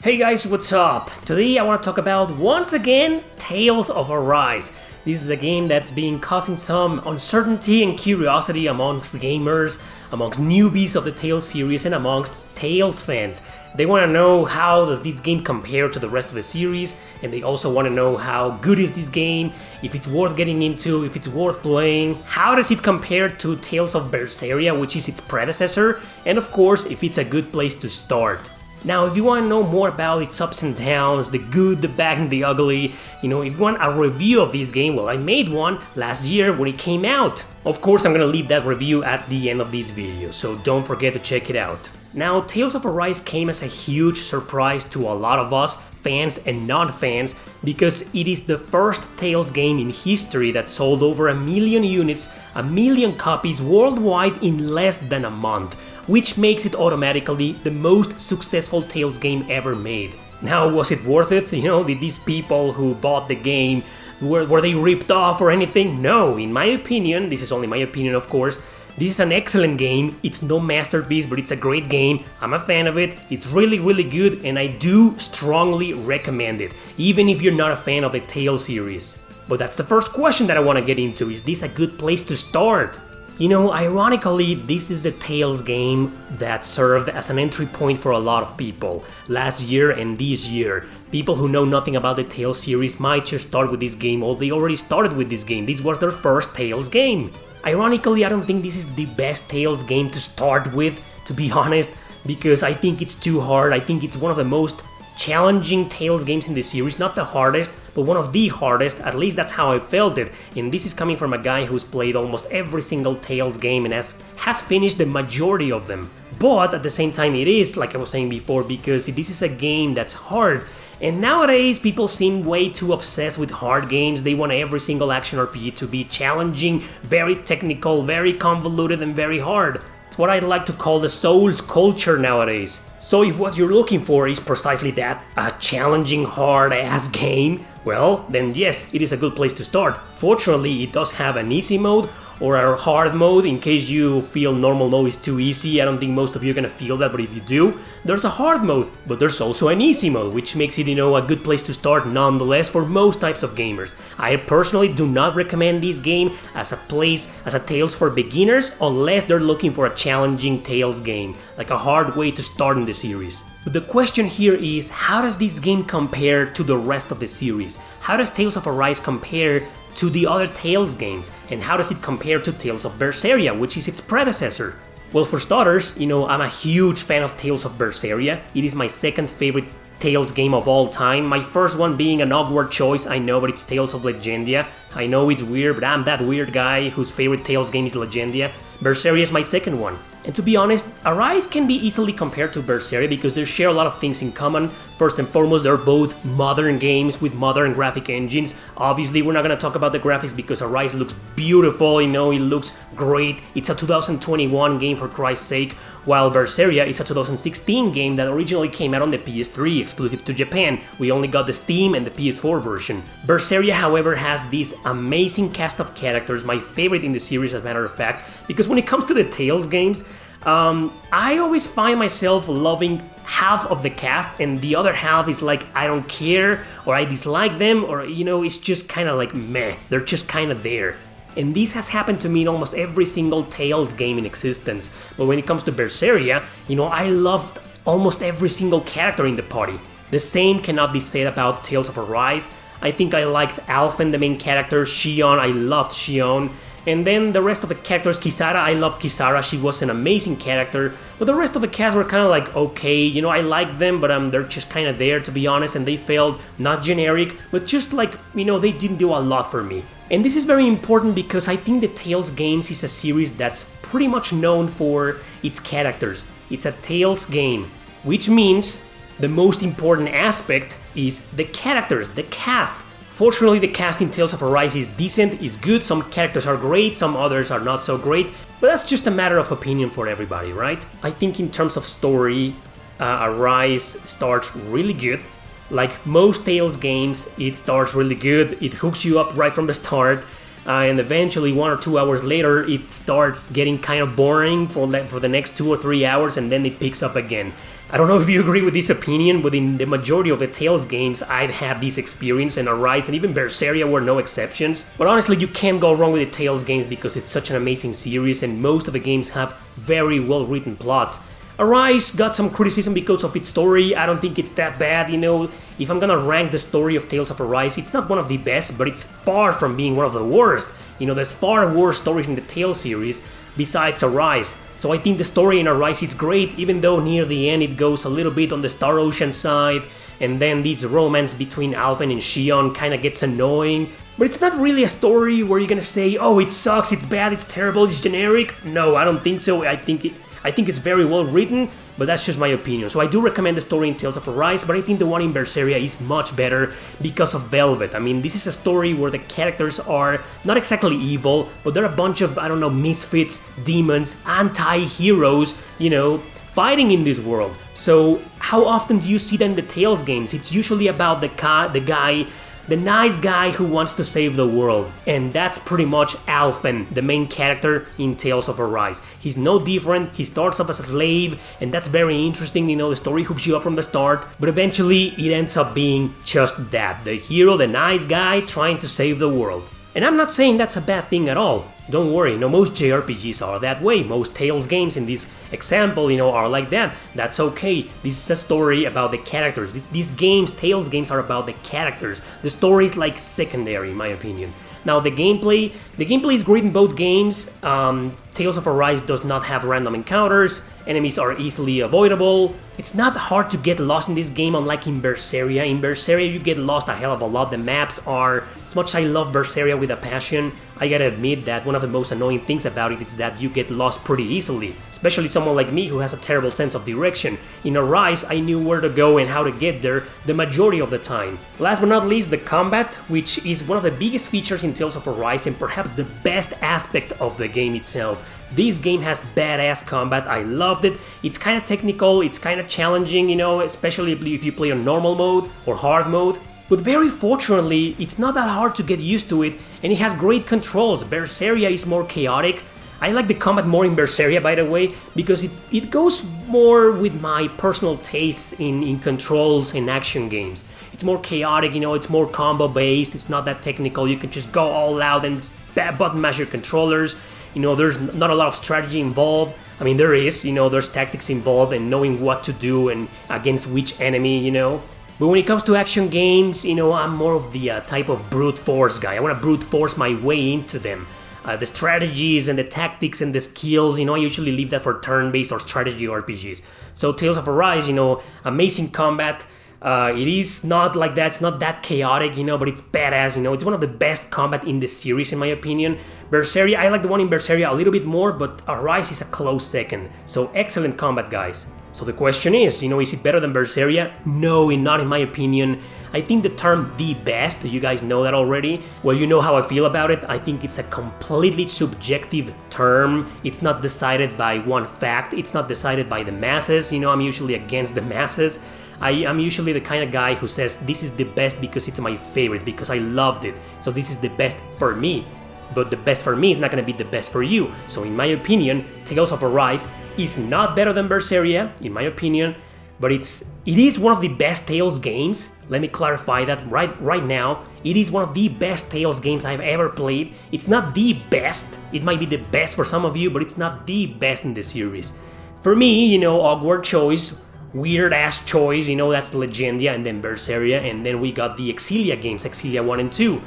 Hey guys, what's up? Today I want to talk about, once again, Tales of Arise. This is a game that's been causing some uncertainty and curiosity amongst gamers, amongst newbies of the Tales series, and amongst Tales fans. They want to know how does this game compare to the rest of the series, and they also want to know how good is this game, if it's worth getting into, if it's worth playing, how does it compare to Tales of Berseria, which is its predecessor, and of course, if it's a good place to start. Now, if you want to know more about its ups and downs, the good, the bad, and the ugly, if you want a review of this game, well, I made one last year when it came out. Of course, I'm gonna leave that review at the end of this video, so don't forget to check it out. Now, Tales of Arise came as a huge surprise to a lot of us, fans and non-fans, because it is the first Tales game in history that sold over 1 million units, 1 million copies worldwide in less than a month, which makes it automatically the most successful Tales game ever made. Now, was it worth it? Did these people who bought the game, were they ripped off or anything? No, in my opinion, this is only my opinion of course, this is an excellent game. It's no masterpiece, but it's a great game. I'm a fan of it. It's really, really good, and I do strongly recommend it, even if you're not a fan of the Tales series. But that's the first question that I want to get into. Is this a good place to start? Ironically, this is the Tales game that served as an entry point for a lot of people last year and this year. People who know nothing about the Tales series might just start with this game, or they already started with this game. This was their first Tales game. Ironically, I don't think this is the best Tales game to start with, to be honest, because I think it's too hard. I think it's one of the most challenging Tales games in the series, not the hardest, but one of the hardest, at least that's how I felt it, and this is coming from a guy who's played almost every single Tales game and has finished the majority of them. But at the same time it is, like I was saying before, because this is a game that's hard, and nowadays people seem way too obsessed with hard games. They want every single action RPG to be challenging, very technical, very convoluted, and very hard. It's what I like to call the Souls culture nowadays. So if what you're looking for is precisely that, a challenging, hard-ass game, well, then yes, it is a good place to start. Fortunately, it does have an easy mode or a hard mode in case you feel normal mode is too easy. I don't think most of you are gonna feel that, but if you do, there's a hard mode, but there's also an easy mode, which makes it, a good place to start nonetheless for most types of gamers. I personally do not recommend this game as a Tales for beginners unless they're looking for a challenging Tales game, like a hard way to start in the series. But the question here is, how does this game compare to the rest of the series? How does Tales of Arise compare to the other Tales games, and how does it compare to Tales of Berseria, which is its predecessor? Well, for starters, I'm a huge fan of Tales of Berseria. It is my second favorite Tales game of all time, my first one being an awkward choice, I know, but it's Tales of Legendia. I know it's weird, but I'm that weird guy whose favorite Tales game is Legendia. Berseria is my second one. And to be honest, Arise can be easily compared to Berseria because they share a lot of things in common. First and foremost, they're both modern games with modern graphic engines. Obviously, we're not gonna talk about the graphics because Arise looks beautiful, it looks great. It's a 2021 game, for Christ's sake, while Berseria is a 2016 game that originally came out on the PS3 exclusive to Japan. We only got the Steam and the PS4 version. Berseria, however, has this amazing cast of characters, my favorite in the series as a matter of fact, because when it comes to the Tales games, I always find myself loving half of the cast and the other half is like I don't care, or I dislike them, or it's just kind of like meh, they're just kind of there. And this has happened to me in almost every single Tales game in existence. But when it comes to Berseria, I loved almost every single character in the party. The same cannot be said about Tales of Arise. I think I liked Alphen, the main character, Xion, I loved Xion. And then the rest of the characters, Kisara, I loved Kisara, she was an amazing character. But the rest of the cast were kind of like okay, I liked them, but they're just kind of there, to be honest, and they felt not generic, but just like, they didn't do a lot for me. And this is very important because I think the Tales games is a series that's pretty much known for its characters. It's a Tales game, which means the most important aspect is the characters, the cast. Fortunately, the cast in Tales of Arise is decent, is good, some characters are great, some others are not so great, but that's just a matter of opinion for everybody, right? I think in terms of story, Arise starts really good. Like most Tales games, it starts really good, it hooks you up right from the start, and eventually 1 or 2 hours later, it starts getting kind of boring for the next 2 or 3 hours, and then it picks up again. I don't know if you agree with this opinion, but in the majority of the Tales games, I've had this experience, and Arise and even Berseria were no exceptions. But honestly, you can't go wrong with the Tales games because it's such an amazing series, and most of the games have very well written plots. Arise got some criticism because of its story. I don't think it's that bad, you know. If I'm gonna rank the story of Tales of Arise, it's not one of the best, but it's far from being one of the worst. You know, there's far worse stories in the Tales series besides Arise. So I think the story in Arise is great, even though near the end it goes a little bit on the Star Ocean side, and then this romance between Alphen and Shion kinda gets annoying. But it's not really a story where you're gonna say, oh, it sucks, it's bad, it's terrible, it's generic. No, I don't think so. I think it's very well written, but that's just my opinion. So I do recommend the story in Tales of Arise, but I think the one in Berseria is much better because of Velvet. I mean, this is a story where the characters are not exactly evil, but they're a bunch of, I don't know, misfits, demons, anti-heroes, you know, fighting in this world. So how often do you see that in the Tales games? It's usually about the nice guy who wants to save the world. And that's pretty much Alphen, the main character in Tales of Arise. He's no different, he starts off as a slave, and that's very interesting, you know, the story hooks you up from the start, but eventually it ends up being just that, the hero, the nice guy trying to save the world. And I'm not saying that's a bad thing at all. Don't worry, you know, most JRPGs are that way. Most Tales games in this example, you know, are like that. That's okay. This is a story about the characters. These games, Tales games, are about the characters. The story is like secondary, in my opinion. Now, the gameplay is great in both games. Tales of Arise does not have random encounters. Enemies are easily avoidable. It's not hard to get lost in this game, unlike in Berseria. In Berseria, you get lost a hell of a lot. The maps are... As much as I love Berseria with a passion, I gotta admit that one of the most annoying things about it is that you get lost pretty easily. Especially someone like me who has a terrible sense of direction. In Arise, I knew where to go and how to get there the majority of the time. Last but not least, the combat, which is one of the biggest features in Tales of Arise and perhaps the best aspect of the game itself. This game has badass combat, I loved it. It's kind of technical, it's kind of challenging, you know, especially if you play on normal mode or hard mode. But very fortunately, it's not that hard to get used to it, and it has great controls. Berseria is more chaotic. I like the combat more in Berseria, by the way, because it goes more with my personal tastes in controls in action games. It's more chaotic, you know, it's more combo based, it's not that technical, you can just go all out and button mash your controllers. You know, there's not a lot of strategy involved. I mean, there is, you know, there's tactics involved and knowing what to do and against which enemy, you know. But when it comes to action games, you know, I'm more of the type of brute force guy. I want to brute force my way into them. The strategies and the tactics and the skills, you know, I usually leave that for turn-based or strategy RPGs. So Tales of Arise, you know, amazing combat. It is not like that, it's not that chaotic, you know, but it's badass, you know, it's one of the best combat in the series in my opinion. Berseria, I like the one in Berseria a little bit more, but Arise is a close second. So excellent combat, guys. So the question is, you know, is it better than Berseria? No, not in my opinion. I think the term the best, you guys know that already. Well, you know how I feel about it. I think it's a completely subjective term. It's not decided by one fact. It's not decided by the masses. You know, I'm usually against the masses. I'm usually the kind of guy who says this is the best because it's my favorite, because I loved it. So this is the best for me. But the best for me is not going to be the best for you. So in my opinion, Tales of Arise is not better than Berseria, in my opinion, but it is one of the best Tales games. Let me clarify that right now. It is one of the best Tales games I've ever played. It's not the best. It might be the best for some of you, but it's not the best in the series. For me, you know, awkward choice, weird ass choice, you know, that's Legendia and then Berseria, and then we got the Exilia games, Exilia 1 and 2.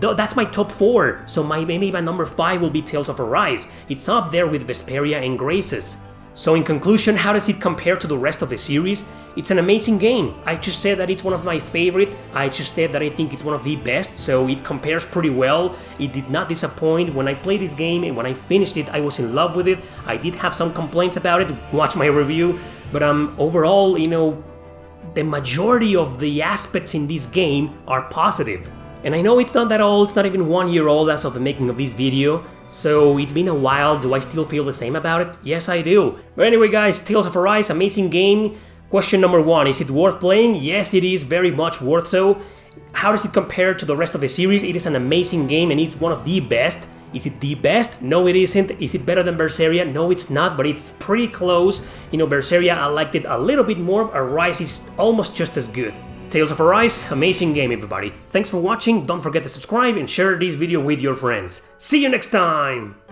That's my top 4, so maybe my number 5 will be Tales of Arise. It's up there with Vesperia and Graces. So in conclusion, how does it compare to the rest of the series? It's an amazing game. I just said that it's one of my favorite. I just said that I think it's one of the best, so it compares pretty well. It did not disappoint. When I played this game and when I finished it, I was in love with it. I did have some complaints about it, watch my review, but overall, you know, the majority of the aspects in this game are positive. And I know it's not that old, it's not even 1 year old as of the making of this video, so it's been a while. Do I still feel the same about it? Yes, I do. But anyway guys, Tales of Arise, amazing game. Question number 1, is it worth playing? Yes, it is very much worth so. How does it compare to the rest of the series? It is an amazing game and it's one of the best. Is it the best? No, it isn't. Is it better than Berseria? No, it's not, but it's pretty close. You know, Berseria, I liked it a little bit more. Arise is almost just as good. Tales of Arise, amazing game, everybody. Thanks for watching. Don't forget to subscribe and share this video with your friends. See you next time!